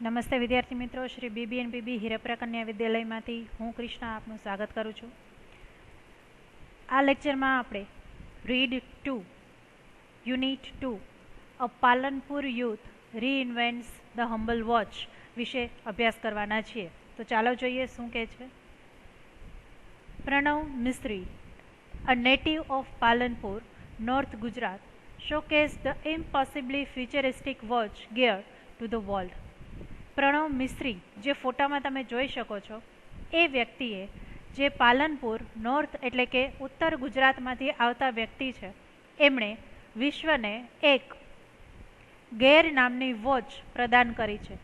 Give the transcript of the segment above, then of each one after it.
નમસ્તે વિદ્યાર્થી મિત્રો, શ્રી BBNPB હિરપરા કન્યા વિદ્યાલયમાંથી હું કૃષ્ણા આપનું સ્વાગત કરું છું. આ લેક્ચરમાં આપણે read 2 unit 2 a Palanpur youth reinvents the humble watch વિશે અભ્યાસ કરવાના છીએ. તો ચાલો જોઈએ શું કહે છે. પ્રણવ મિસ્ત્રી, a native of Palanpur, North Gujarat, showcased the impossibly futuristic watch gear to the world. Pranab Mistry, જે ફોટામાં તમે જોઈ શકો છો, એ વ્યક્તિએ જે પાલનપુર નોર્થ એટલે કે ઉત્તર ગુજરાતમાંથી આવતા વ્યક્તિ છે, એમણે વિશ્વને એક ગેર નામની વોચ પ્રદાન કરી છે.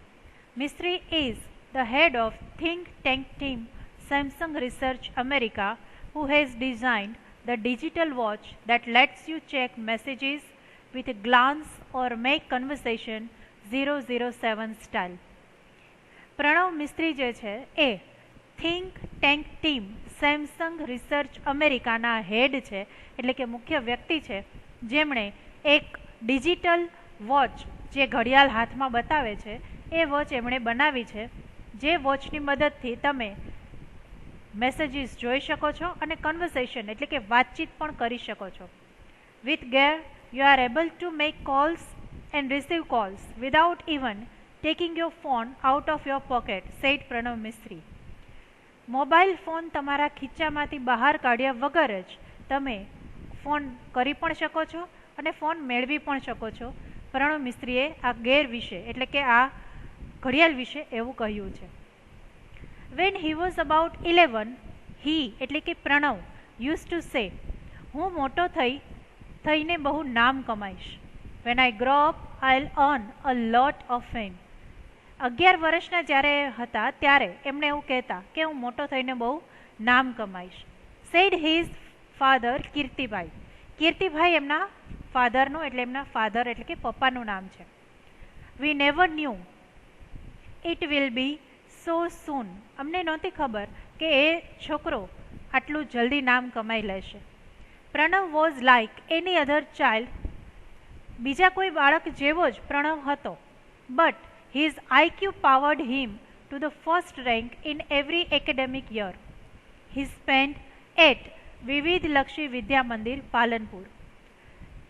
Mistry is the head of think tank team Samsung research America, who has designed the digital watch that lets you check messages with a glance or make conversation 007 style. Pranav Mistry જે છે એ think tank team Samsung research અમેરિકાના head છે, એટલે કે મુખ્ય વ્યક્તિ છે, જેમણે એક ડિજિટલ વોચ જે ઘડિયાળ હાથમાં બતાવે છે એ વોચ એમણે બનાવી છે, જે વોચની મદદથી તમે મેસેજીસ જોઈ શકો છો અને કન્વર્સેશન એટલે કે વાતચીત પણ કરી શકો છો. With Gear you are able to make calls and receive calls without even taking your phone out of your pocket, said Pranav Mistry. Mobile phone તમારા ખીચામાંથી બહાર કાઢ્યા વગર જ તમે ફોન કરી પણ શકો છો અને ફોન મેળવી પણ શકો છો. પ્રણવ મિસ્ત્રીએ આ ગેર વિશે એટલે કે આ ઘડિયાળ વિશે એવું કહ્યું છે. When he was about 11, he એટલે કે પ્રણવ used to say, હું મોટો થઈને બહુ નામ કમાઈશ. When I grow up, I'll earn a lot of fame. 11 વર્ષના જ્યારે હતા ત્યારે એમણે એવું કહેતા કે હું મોટો થઈને બહુ નામ કમાઈશ. Said his father Kirtibhai. Kirtibhai એમના ફાધરનું એટલે એમના ફાધર એટલે કે પપ્પાનું નામ છે. We never knew it will be so soon. અમને નહોતી ખબર કે એ છોકરો આટલું જલ્દી નામ કમાઈ લેશે. Pranav was like any other child. બીજા કોઈ બાળક જેવો જ પ્રણવ હતો, but his IQ powered him to the first rank in every academic year. He spent at વિવિધ લક્ષી વિદ્યા મંદિર પાલનપુર.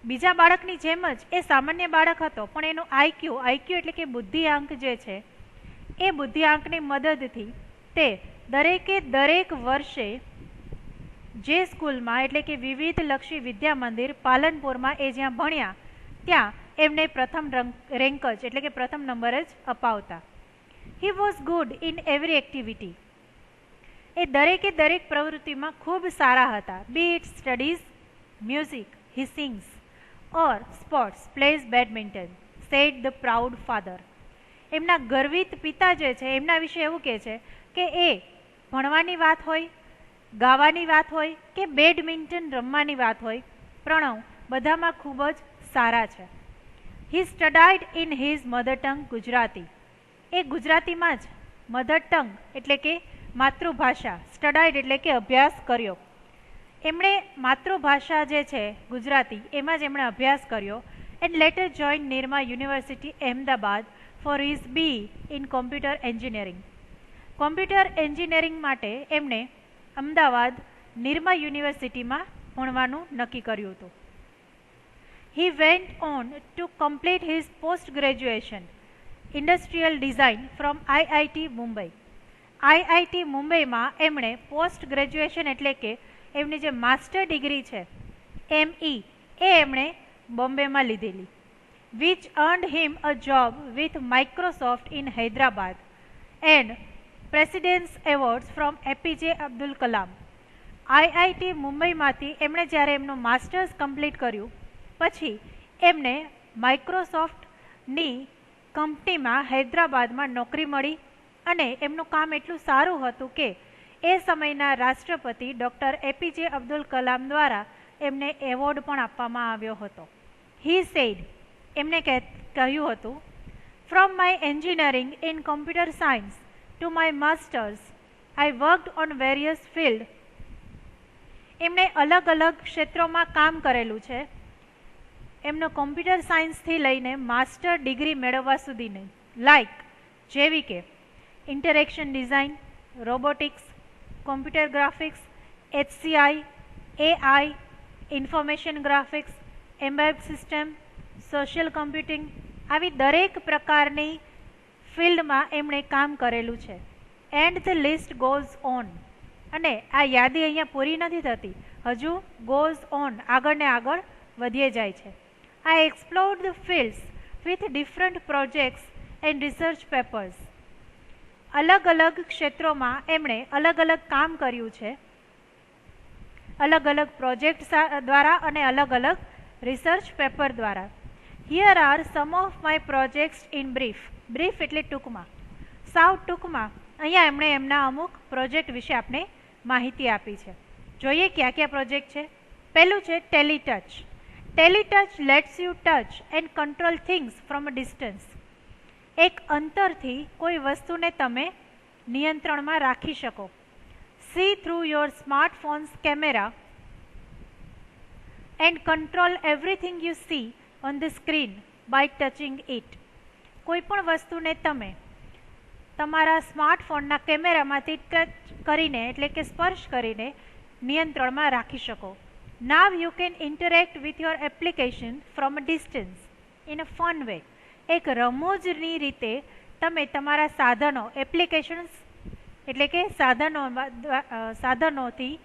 બીજા બાળકની જેમ જ એ સામાન્ય બાળક હતો, પણ એનું આઈક્યુ એટલે કે બુદ્ધિઆંક જે છે એ બુદ્ધિઆંકની મદદથી તે દરેક વર્ષે જે સ્કૂલમાં એટલે કે વિવિધ લક્ષી વિદ્યા મંદિર પાલનપુરમાં એ જ્યાં ભણ્યા ત્યાં એમને પ્રથમ રેન્ક જ એટલે કે પ્રથમ નંબર જ અપાવતા. He was good in every activity. એ દરેક પ્રવૃત્તિમાં ખૂબ સારા હતા. Be it studies, music, he sings or sports, plays badminton, said the proud father. એમના ગર્વિત પિતા જે છે એમના વિશે એવું કહે છે કે એ ભણવાની વાત હોય, ગાવાની વાત હોય કે બેડમિન્ટન રમવાની વાત હોય, પ્રણવ બધામાં ખૂબ જ સારા છે. He studied in his mother tongue Gujarati. એ ગુજરાતીમાં જ મધર ટંગ એટલે કે માતૃભાષા, સ્ટડાઈડ એટલે કે અભ્યાસ કર્યો. એમણે માતૃભાષા જે છે ગુજરાતી એમાં જ એમણે અભ્યાસ કર્યો. And letter join Nirma university Ahmedabad for his B in computer engineering. Computer engineering માટે એમણે અમદાવાદ નિરમા યુનિવર્સિટીમાં ભણવાનું નક્કી કર્યું હતું. He went on to complete his post-graduation industrial design from IIT Mumbai. IIT મુંબઈમાં એમણે પોસ્ટ ગ્રેજ્યુએશન એટલે કે એમની જે માસ્ટર ડિગ્રી છે ME એ એમણે બોમ્બેમાં લીધેલી. which earned him a job with Microsoft in Hyderabad and President's Awards from APJ Abdul Kalam. IIT મુંબઈમાંથી એમણે જ્યારે એમનું માસ્ટર્સ કમ્પ્લીટ કર્યું પછી એમને માઇક્રોસોફ્ટની કંપનીમાં હૈદરાબાદમાં નોકરી મળી અને એમનું કામ એટલું સારું હતું કે એ સમયના રાષ્ટ્રપતિ ડૉક્ટર APJ અબ્દુલ કલામ દ્વારા એમને એવોર્ડ પણ આપવામાં આવ્યો હતો. હી સેડ, એમણે કહ્યું હતું, from my engineering in computer science to my masters I worked on various field. એમણે અલગ ક્ષેત્રોમાં કામ કરેલું છે. એમનો કોમ્પ્યુટર સાયન્સથી લઈને માસ્ટર ડિગ્રી મેળવવા સુધીની, લાઇક જેવી કે interaction design, robotics, computer graphics, HCI, AI, information graphics, embed system, social computing, આવી દરેક પ્રકારની ફિલ્ડમાં એમણે કામ કરેલું છે. And the list goes on. અને આ યાદી અહીંયા પૂરી નથી થતી, હજુ ગોઝ ઓન, આગળ ને આગળ વધીએ જાય છે. I explored the fields with different projects and research papers. અલગ અલગ ક્ષેત્રોમાં એમણે અલગ અલગ કામ કર્યું છે, અલગ અલગ પ્રોજેક્ટ દ્વારા અને અલગ અલગ રિસર્ચ પેપર દ્વારા. Here are some of my projects in brief. Brief એટલે ટૂંકમાં, સાવ ટૂંકમાં અહીંયા એમણે એમના અમુક પ્રોજેક્ટ વિશે આપણે માહિતી આપી છે. જોઈએ ક્યાં ક્યાં પ્રોજેક્ટ છે. પહેલું છે Teletouch. Teletouch lets you touch and control things from a distance. એક અંતરથી કોઈ વસ્તુને તમે નિયંત્રણમાં રાખી શકો. See through your smartphones camera and control everything you see on the screen by touching it. કોઈ પણ વસ્તુને તમે તમારા સ્માર્ટફોનના કેમેરામાંથી ટચ કરીને એટલે કે સ્પર્શ કરીને નિયંત્રણમાં રાખી શકો. Now you can interact with your application from a distance in a fun way. એક રમૂજની રીતે તમે તમારા સાધનો, એપ્લિકેશન્સ એટલે કે સાધનોથી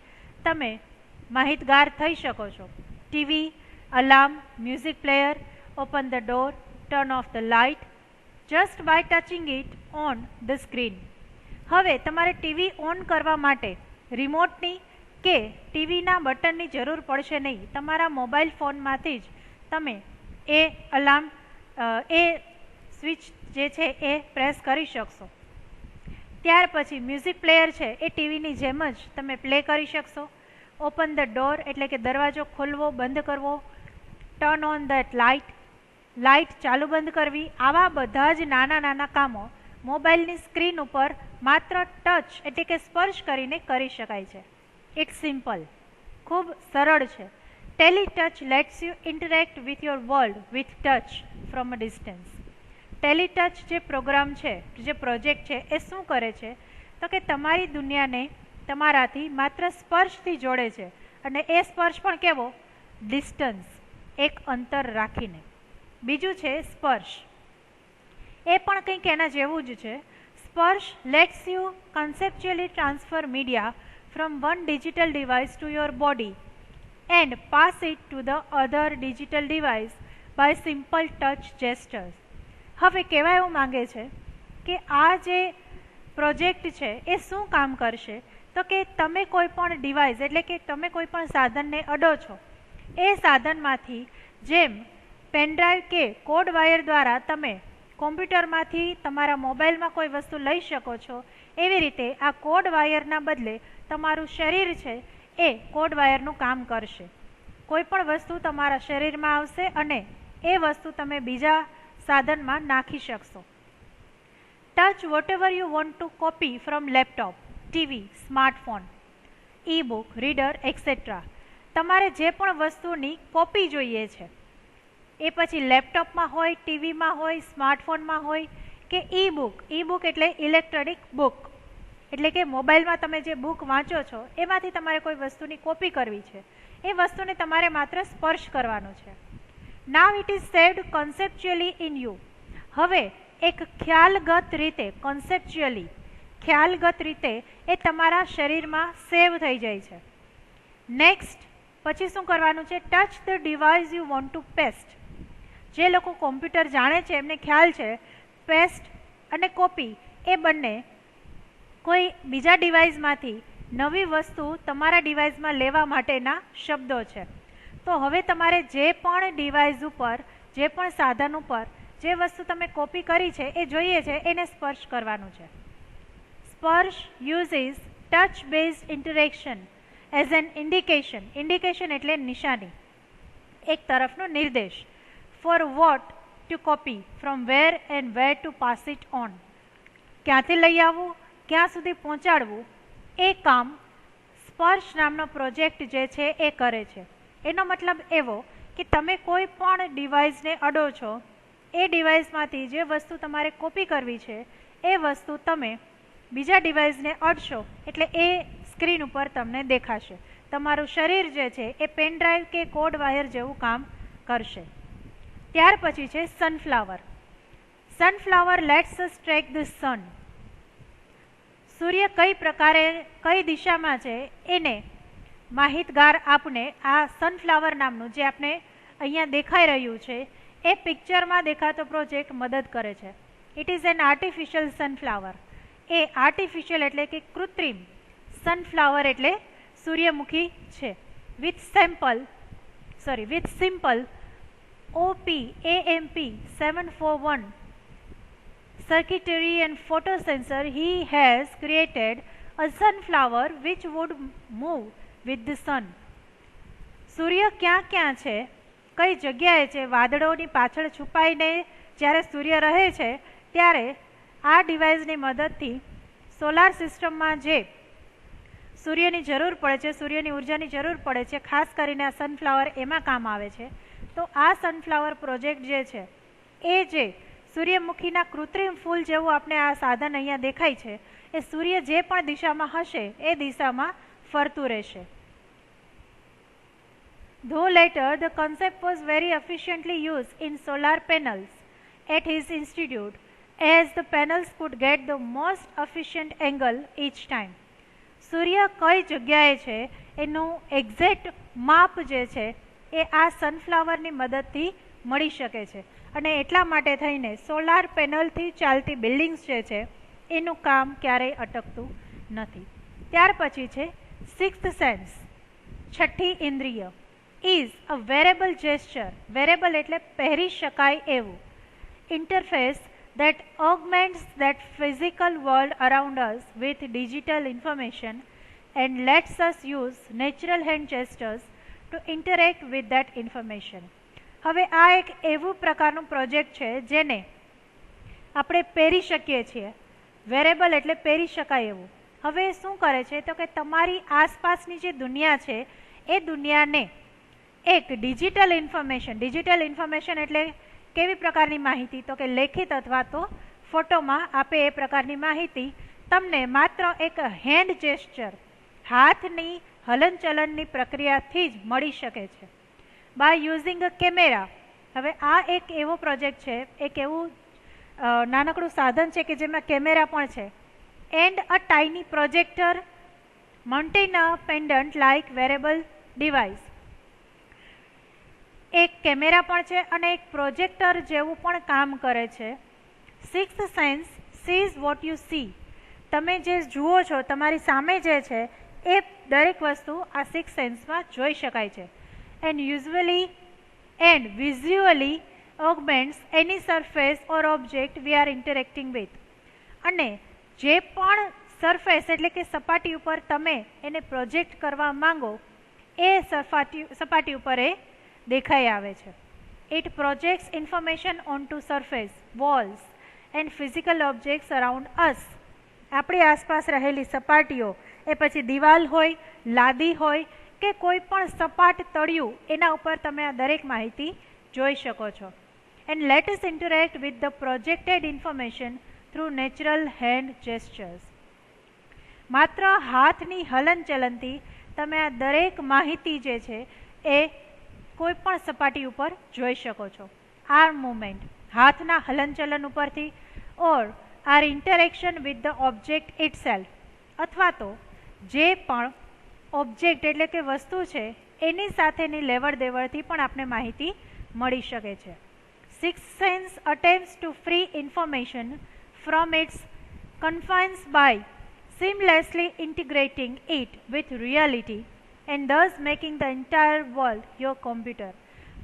તમે માહિતગાર થઈ શકો છો. TV, alarm, music player, open the door, turn off the light just by touching it on the screen. હવે તમારે ટીવી ઓન કરવા માટે રિમોટની કે ટીવીના બટનની જરૂર પડશે નહીં. તમારા મોબાઈલ ફોનમાંથી જ તમે એ અલાર્મ એ સ્વિચ જે છે એ પ્રેસ કરી શકશો. ત્યાર પછી મ્યુઝિક પ્લેયર છે એ ટીવીની જેમ જ તમે પ્લે કરી શકશો. ઓપન ધ ડોર એટલે કે દરવાજો ખોલવો બંધ કરવો. Turn on that light, light ચાલુ બંધ કરવી. આવા બધા જ નાના નાના કામો મોબાઈલની સ્ક્રીન ઉપર માત્ર ટચ એટલે કે સ્પર્શ કરીને કરી શકાય છે. ઇટ્સ સિમ્પલ, ખૂબ સરળ છે. Teletouch lets you interact with your world with touch from a distance. Teletouch જે પ્રોગ્રામ છે, જે પ્રોજેક્ટ છે એ શું કરે છે તો કે તમારી દુનિયાને તમારાથી માત્ર સ્પર્શથી જોડે છે. અને એ સ્પર્શ પણ કેવો? ડિસ્ટન્સ, એક અંતર રાખીને. બીજું છે સ્પર્શ. એ પણ કંઈક એના જેવું જ છે. Sparsh lets you conceptually transfer media from one digital device to your body and pass it to the other digital device by simple touch gestures. હવે કહેવા એવું માંગે છે કે આ જે પ્રોજેક્ટ છે એ શું કામ કરશે તો કે તમે કોઈ પણ ડિવાઇસ એટલે કે તમે કોઈ પણ સાધનને અડો છો, એ સાધનમાંથી જેમ પેનડ્રાઈવ કે કોડ વાયર દ્વારા તમે કોમ્પ્યુટરમાંથી તમારા મોબાઈલમાં કોઈ વસ્તુ લઈ શકો છો, એવી રીતે આ કોડ વાયરના બદલે તમારું શરીર છે એ કોડ વાયરનું કામ કરશે. કોઈ પણ વસ્તુ તમારા શરીરમાં આવશે અને એ વસ્તુ તમે બીજા સાધનમાં નાખી શકશો. Touch whatever you want to copy from laptop, TV, smartphone, ebook, reader etcetera. તમારે જે પણ વસ્તુની કોપી જોઈએ છે એ પછી લેપટોપમાં હોય, ટીવીમાં હોય, સ્માર્ટફોનમાં હોય કે ઈ બુક. ઈ બુક એટલે ઇલેક્ટ્રોનિક બુક, એટલે કે મોબાઈલમાં તમે જે બુક વાંચો છો એમાંથી તમારે કોઈ વસ્તુની કોપી કરવી છે, એ વસ્તુને તમારે માત્ર સ્પર્શ કરવાનો છે. Now it is saved conceptually in you. હવે એક ખ્યાલગત રીતે, કોન્સેપ્ચ્યુઅલી ખ્યાલગત રીતે એ તમારા શરીરમાં સેવ થઈ જાય છે. નેક્સ્ટ પછી શું કરવાનું છે? Touch the device you want two paste. જે લોકો કોમ્પ્યુટર જાણે છે એમને ખ્યાલ છે પેસ્ટ અને કોપી એ બંને કોઈ બીજા ડિવાઇસમાંથી નવી વસ્તુ તમારા ડિવાઇસમાં લેવા માટેના શબ્દો છે. તો હવે તમારે જે પણ ડિવાઇસ ઉપર, જે પણ સાધન ઉપર જે વસ્તુ તમે કોપી કરી છે એ જોઈએ છે એને સ્પર્શ કરવાનું છે. Sparsh uses touch based interaction as an indication. Indication એટલે નિશાની, એક તરફનો નિર્દેશ. For what to copy, from where and where to pass it on. ક્યાંથી લઈ આવવું, ક્યાં સુધી પહોંચાડવું, એ કામ સ્પર્શ નામનો પ્રોજેક્ટ જે છે એ કરે છે. એનો મતલબ એવો કે તમે કોઈ પણ ડિવાઇસને અડો છો, એ ડિવાઇસમાંથી જે વસ્તુ તમારે કોપી કરવી છે એ વસ્તુ તમે બીજા ડિવાઇસને અડશો એટલે એ સ્ક્રીન ઉપર તમને દેખાશે. તમારું શરીર જે છે એ પેનડ્રાઈવ કે કોડ વાયર જેવું કામ કરશે. ત્યાર પછી છે sunflower. Sunflower lets us track the sun. સૂર્ય કઈ પ્રકારે કઈ દિશામાં છે એને માહિતગાર આપને આ સનફ્લાવર નામનું જે આપણે અહીંયા દેખાઈ રહ્યું છે એ પિક્ચરમાં દેખાતો પ્રોજેક્ટ મદદ કરે છે. It is an artificial sunflower. A artificial એટલે કે કૃત્રિમ, સનફ્લાવર એટલે સૂર્યમુખી છે. With simple OPAMP 741 circuitry and photosensor, he has created a sunflower which would move with the sun. સૂર્ય ક્યાં ક્યાં છે, કઈ જગ્યાએ છે, વાદળોની પાછળ છુપાઈને જ્યારે સૂર્ય રહે છે ત્યારે આ ડિવાઇસની મદદથી સોલાર સિસ્ટમમાં જે સૂર્યની જરૂર પડે છે, સૂર્યની ઉર્જાની જરૂર પડે છે, ખાસ કરીને આ સનફ્લાવર એમાં કામ આવે છે. તો આ સનફ્લાવર પ્રોજેક્ટ જે છે એ જે સૂર્યમુખીના કૃત્રિમ ફૂલ જેવું આપણે આ સાધન અહીંયા દેખાય છે એ સૂર્ય જે પણ દિશામાં હશે એ દિશામાં ફરતું રહેશે. Though later the concept was very efficiently used in solar panels at his institute, as the panels could get the most efficient angle each time. સૂર્ય કઈ જગ્યાએ છે એનું એક્ઝેક્ટ માપ જે છે એ આ સનફ્લાવરની મદદથી મળી શકે છે અને એટલા માટે થઈને સોલાર પેનલથી ચાલતી બિલ્ડિંગ્સ જે છે એનું કામ ક્યારેય અટકતું નથી. ત્યાર પછી છે સિક્સ્થ સેન્સ, છઠ્ઠી ઇન્દ્રિય. Is a wearable gesture. Wearable એટલે પહેરી શકાય એવું. Interface that augments that physical world around us with digital information and lets us use natural hand gestures to interact with that information. હવે આ એક એવું પ્રકારનું પ્રોજેક્ટ છે જેને આપણે પહેરી શકીએ છીએ. વેરેબલ એટલે પહેરી શકાય એવું. હવે શું કરે છે તો કે તમારી આસપાસની જે દુનિયા છે એ દુનિયાને એક ડિજિટલ ઇન્ફોર્મેશન એટલે કેવી પ્રકારની માહિતી તો કે લેખિત અથવા તો ફોટોમાં આપે એ પ્રકારની માહિતી તમને માત્ર એક હેન્ડ જેસ્ચર, હાથની હલનચલનની પ્રક્રિયાથી જ મળી શકે છે. By using a camera. હવે આ એક એવો પ્રોજેક્ટ છે, એક એવું નાનકડું સાધન છે કે જેમાં કેમેરા પણ છે. And a tiny projector mountain a pendant like wearable device. એક કેમેરા પણ છે અને એક પ્રોજેક્ટર જેવું પણ કામ કરે છે. Sixth sense sees what you see. તમે જે જુઓ છો, તમારી સામે જે છે એ દરેક વસ્તુ આ સિક્સ સેન્સમાં જોઈ શકાય છે. And visually augments any surface or object we are interacting with. અને જે પણ સરફેસ એટલે કે સપાટી ઉપર તમે એને પ્રોજેક્ટ કરવા માંગો એ સપાટી ઉપર એ દેખાઈ આવે છે. It projects information on to surface, walls and physical objects around us. આપણી આસપાસ રહેલી સપાટીઓ, એ પછી દિવાલ હોય, લાદી હોય કે કોઈ પણ સપાટ તળિયું, એના ઉપર તમે આ દરેક માહિતી જોઈ શકો છો. And let us interact with the projected information through natural hand gestures. માત્ર હાથની હલનચલનથી તમે આ દરેક માહિતી જે છે એ કોઈ પણ સપાટી ઉપર જોઈ શકો છો. આર્મ મૂવમેન્ટ, હાથના હલનચલન ઉપરથી, or our interaction with the object itself, અથવા તો જે પણ ઓબ્જેક્ટ એટલે કે વસ્તુ છે એની સાથેની લેવડ દેવડથી પણ આપણે માહિતી મળી શકે છે. Sixth sense attempts to free information from its confines by seamlessly integrating it with reality and thus making the entire world your computer.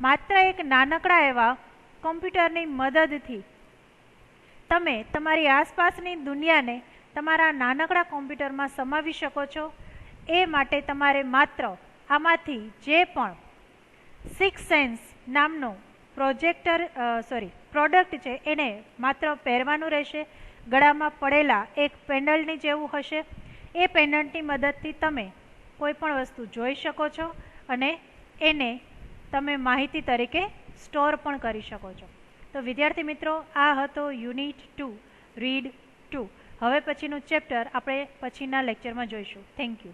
માત્ર એક નાનકડા એવા કોમ્પ્યુટરની મદદથી તમે તમારી આસપાસની દુનિયાને તમારા નાનકડા કોમ્પ્યુટરમાં સમાવી શકો છો. એ માટે તમારે માત્ર આમાંથી જે પણ સિક્સ સેન્સ નામનો પ્રોડક્ટ છે એને માત્ર પહેરવાનું રહેશે. ગળામાં પડેલા એક પેન્ડલની જેવું હશે. એ પેન્ડન્ટની મદદથી તમે કોઈ પણ વસ્તુ જોઈ શકો છો અને એને તમે માહિતી તરીકે સ્ટોર પણ કરી શકો છો. તો વિદ્યાર્થી મિત્રો, આ હતો યુનિટ 2 રીડ 2. હવે પછીનું ચેપ્ટર આપણે પછીના લેક્ચરમાં જોઈશું. Thank you.